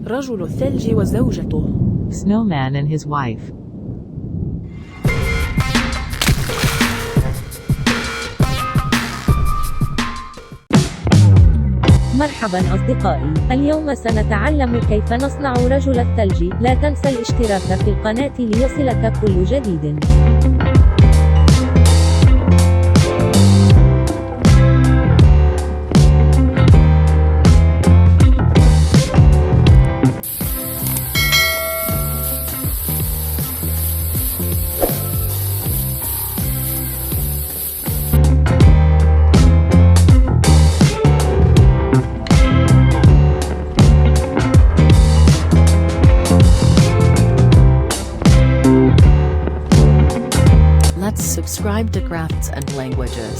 رجل الثلج وزوجته. Snowman and his wife. مرحبا أصدقائي، اليوم سنتعلم كيف نصنع رجل الثلج. لا تنسى الاشتراك في القناة ليصلك كل جديد. Let's subscribe to Crafts and Languages.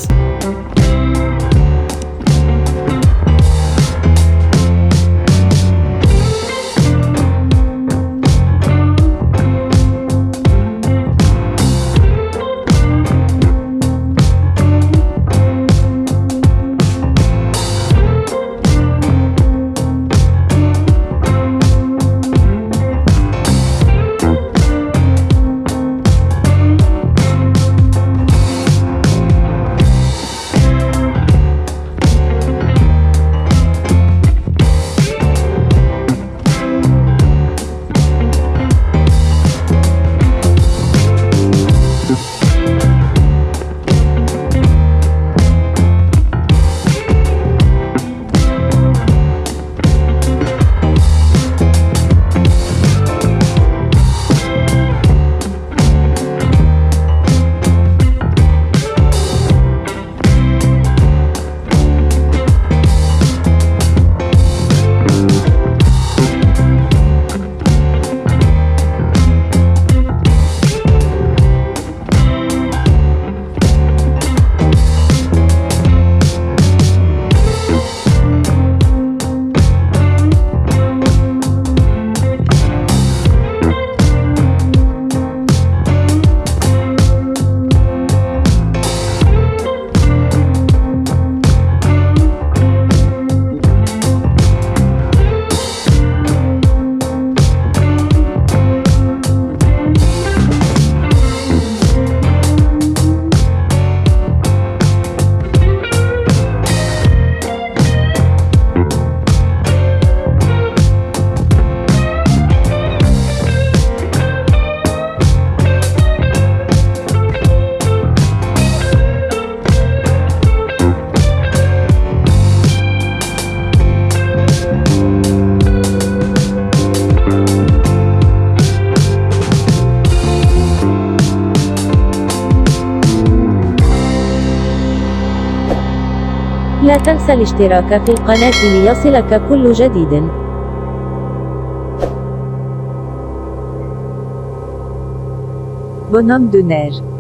لا تنسى الاشتراك في القناة ليصلك كل جديد. Bonhomme de neige.